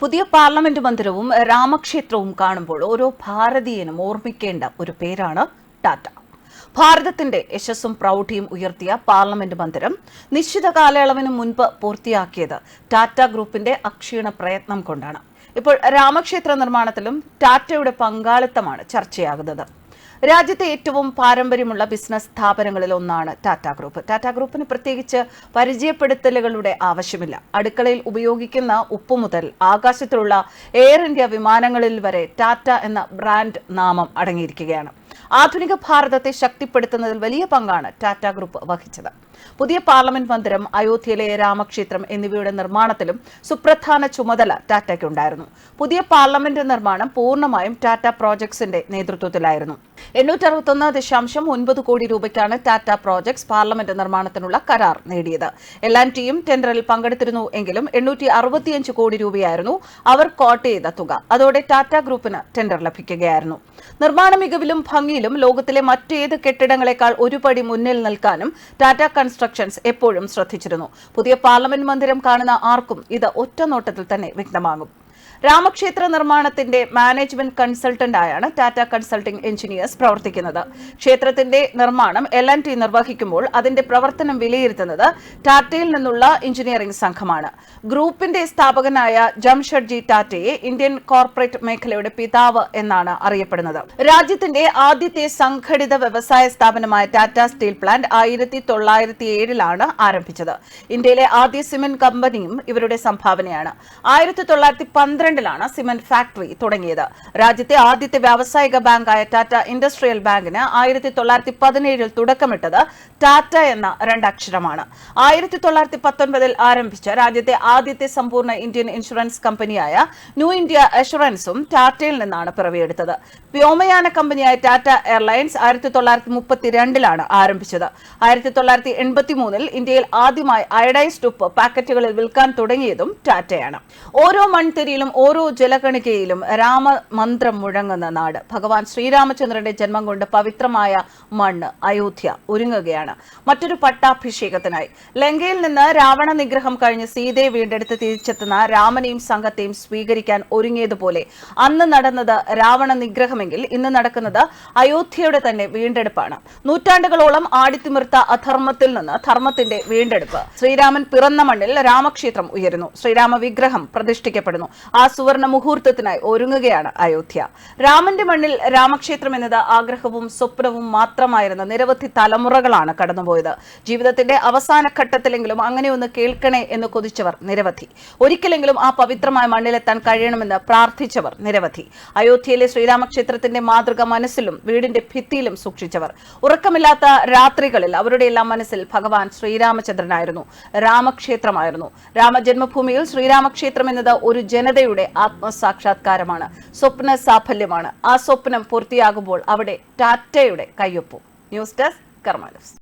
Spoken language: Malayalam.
പുതിയ പാർലമെന്റ് മന്ദിരവും രാമക്ഷേത്രവും കാണുമ്പോൾ ഓരോ ഭാരതീയനും ഓർമ്മിക്കേണ്ട ഒരു പേരാണ് ടാറ്റ. ഭാരതത്തിന്റെ യശസ്സും പ്രൗഢിയും ഉയർത്തിയ പാർലമെന്റ് മന്ദിരം നിശ്ചിത കാലയളവിന് മുൻപ് പൂർത്തിയാക്കിയത് ടാറ്റ ഗ്രൂപ്പിന്റെ അക്ഷീണ പ്രയത്നം കൊണ്ടാണ്. ഇപ്പോൾ രാമക്ഷേത്ര നിർമ്മാണത്തിലും ടാറ്റയുടെ പങ്കാളിത്തമാണ് ചർച്ചയാകുന്നത്. രാജ്യത്തെ ഏറ്റവും പാരമ്പര്യമുള്ള ബിസിനസ് സ്ഥാപനങ്ങളിൽ ഒന്നാണ് ടാറ്റ ഗ്രൂപ്പ്. ടാറ്റ ഗ്രൂപ്പിന് പ്രത്യേകിച്ച് പരിചയപ്പെടുത്തലുകളുടെ ആവശ്യമില്ല. അടുക്കളയിൽ ഉപയോഗിക്കുന്ന ഉപ്പ് മുതൽ ആകാശത്തിലുള്ള എയർ ഇന്ത്യ വിമാനങ്ങളിൽ വരെ ടാറ്റ എന്ന ബ്രാൻഡ് നാമം അടങ്ങിയിരിക്കുകയാണ്. ആധുനിക ഭാരതത്തെ ശക്തിപ്പെടുത്തുന്നതിൽ വലിയ പങ്കാണ് ടാറ്റ ഗ്രൂപ്പ് വഹിച്ചത്. പുതിയ പാർലമെന്റ് മന്ദിരം, അയോധ്യയിലെ രാമക്ഷേത്രം എന്നിവയുടെ നിർമ്മാണത്തിലും സുപ്രധാന ചുമതല ടാറ്റയ്ക്കുണ്ടായിരുന്നു. പുതിയ പാർലമെന്റ് നിർമ്മാണം പൂർണ്ണമായും ടാറ്റ പ്രോജക്ട്സിന്റെ നേതൃത്വത്തിലായിരുന്നു. 861.9 കോടി രൂപയ്ക്കാണ് ടാറ്റ പ്രോജക്ട്സ് പാർലമെന്റ് നിർമ്മാണത്തിനുള്ള കരാർ നേടിയത്. L&Tയും ടെൻഡറിൽ പങ്കെടുത്തിരുന്നു എങ്കിലും 865 കോടി രൂപയായിരുന്നു അവർ കോട്ട് ചെയ്ത തുക. അതോടെ ടാറ്റ ഗ്രൂപ്പിന് ടെൻഡർ ലഭിക്കുകയായിരുന്നു. നിർമ്മാണ മികവിലും ഭംഗിയിലും ലോകത്തിലെ മറ്റേത് കെട്ടിടങ്ങളെക്കാൾ ഒരു പടി മുന്നിൽ നിൽക്കാനും ടാറ്റ കൺസ്ട്രക്ഷൻസ് എപ്പോഴും ശ്രദ്ധിച്ചിരുന്നു. പുതിയ പാർലമെന്റ് മന്ദിരം കാണുന്ന ആർക്കും ഇത് ഒറ്റ നോട്ടത്തിൽ തന്നെ വ്യക്തമാകും. രാമക്ഷേത്ര നിർമ്മാണത്തിന്റെ മാനേജ്മെന്റ് കൺസൾട്ടന്റായാണ് ടാറ്റ കൺസൾട്ടിംഗ് എഞ്ചിനീയേഴ്സ് പ്രവർത്തിക്കുന്നത്. ക്ഷേത്രത്തിന്റെ നിർമ്മാണം L&T നിർവഹിക്കുമ്പോൾ അതിന്റെ പ്രവർത്തനം വിലയിരുത്തുന്നത് ടാറ്റയിൽ നിന്നുള്ള എഞ്ചിനീയറിംഗ് സംഘമാണ്. ഗ്രൂപ്പിന്റെ സ്ഥാപകനായ ജംഷഡ്ജി ടാറ്റയെ ഇന്ത്യൻ കോർപ്പറേറ്റ് മേഖലയുടെ പിതാവ് എന്നാണ് അറിയപ്പെടുന്നത്. രാജ്യത്തിന്റെ ആദ്യത്തെ സംഘടിത വ്യവസായ സ്ഥാപനമായ ടാറ്റ സ്റ്റീൽ പ്ലാന്റ് 1907 ആരംഭിച്ചത്. ഇന്ത്യയിലെ ആദ്യ സിമന്റ് കമ്പനിയും ഇവരുടെ സംഭാവനയാണ്. 1912 സിമന്റ് ഫാക്ടറി തുടങ്ങിയത്. രാജ്യത്തെ ആദ്യത്തെ വ്യാവസായിക ബാങ്കായ ടാറ്റ ഇൻഡസ്ട്രിയൽ ബാങ്കിന് 1917 തുടക്കമിട്ടത് ടാറ്റ എന്ന രണ്ടക്ഷരമാണ്. 1919 ആരംഭിച്ച രാജ്യത്തെ ആദ്യത്തെ സമ്പൂർണ്ണ ഇന്ത്യൻ ഇൻഷുറൻസ് കമ്പനിയായ ന്യൂ ഇന്ത്യ അഷുറൻസും ടാറ്റയിൽ നിന്നാണ് പിറവിയെടുത്തത്. വ്യോമയാന കമ്പനിയായ ടാറ്റ എയർലൈൻസ് 1932 ആരംഭിച്ചത്. 1983 ഇന്ത്യയിൽ ആദ്യമായി അയഡൈസ്ഡ് ഉപ്പ് പാക്കറ്റുകളിൽ വിൽക്കാൻ തുടങ്ങിയതും ടാറ്റയാണ്. ഓരോ മൺതിരിയിലും ഓരോ ജലകണികയിലും രാമമന്ത്രം മുഴങ്ങുന്ന നാട്. ഭഗവാൻ ശ്രീരാമചന്ദ്രന്റെ ജന്മം കൊണ്ട് പവിത്രമായ മണ്ണ് അയോധ്യ ഒരുങ്ങുകയാണ് മറ്റൊരു പട്ടാഭിഷേകത്തിനായി. ലങ്കയിൽ നിന്ന് രാവണ നിഗ്രഹം കഴിഞ്ഞ് സീതയെ വീണ്ടെടുത്ത് തിരിച്ചെത്തുന്ന രാമനെയും സംഘത്തെയും സ്വീകരിക്കാൻ ഒരുങ്ങിയതുപോലെ അന്ന് നടന്നത് രാവണ നിഗ്രഹമെങ്കിൽ ഇന്ന് നടക്കുന്നത് അയോധ്യയുടെ തന്നെ വീണ്ടെടുപ്പാണ്. നൂറ്റാണ്ടുകളോളം ആടിത്തിമിർത്ത അധർമ്മത്തിൽ നിന്ന് ധർമ്മത്തിന്റെ വീണ്ടെടുപ്പ്. ശ്രീരാമൻ പിറന്ന മണ്ണിൽ രാമക്ഷേത്രം ഉയരുന്നു. ശ്രീരാമ വിഗ്രഹം പ്രതിഷ്ഠിക്കപ്പെടുന്നു. ആ സുവർണ മുഹൂർത്തത്തിനായി ഒരുങ്ങുകയാണ് അയോധ്യ. രാമന്റെ മണ്ണിൽ രാമക്ഷേത്രം എന്നത് ആഗ്രഹവും സ്വപ്നവും മാത്രമായിരുന്ന നിരവധി തലമുറകളാണ് കടന്നുപോയത്. ജീവിതത്തിന്റെ അവസാന ഘട്ടത്തിലെങ്കിലും അങ്ങനെയൊന്ന് കേൾക്കണേ എന്ന് കൊതിച്ചവർ നിരവധി. ഒരിക്കലെങ്കിലും ആ പവിത്രമായ മണ്ണിലെത്താൻ കഴിയണമെന്ന് പ്രാർത്ഥിച്ചവർ നിരവധി. അയോധ്യയിലെ ശ്രീരാമക്ഷേത്രത്തിന്റെ മാതൃക മനസ്സിലും വീടിന്റെ ഭിത്തിയിലും സൂക്ഷിച്ചവർ. ഉറക്കമില്ലാത്ത രാത്രികളിൽ അവരുടെ എല്ലാം മനസ്സിൽ ഭഗവാൻ ശ്രീരാമചന്ദ്രനായിരുന്നു, രാമക്ഷേത്രമായിരുന്നു. രാമജന്മഭൂമിയിൽ ശ്രീരാമക്ഷേത്രം എന്നത് ഒരു ജനതയുടെ ആത്മസാക്ഷാത്കാരമാണ്, സ്വപ്ന സാഫല്യമാണ്. ആ സ്വപ്നം പൂർത്തിയാകുമ്പോൾ അവിടെ ടാറ്റയുടെ കയ്യൊപ്പും. ന്യൂസ് ഡെസ്ക് കർമ്മ ന്യൂസ്.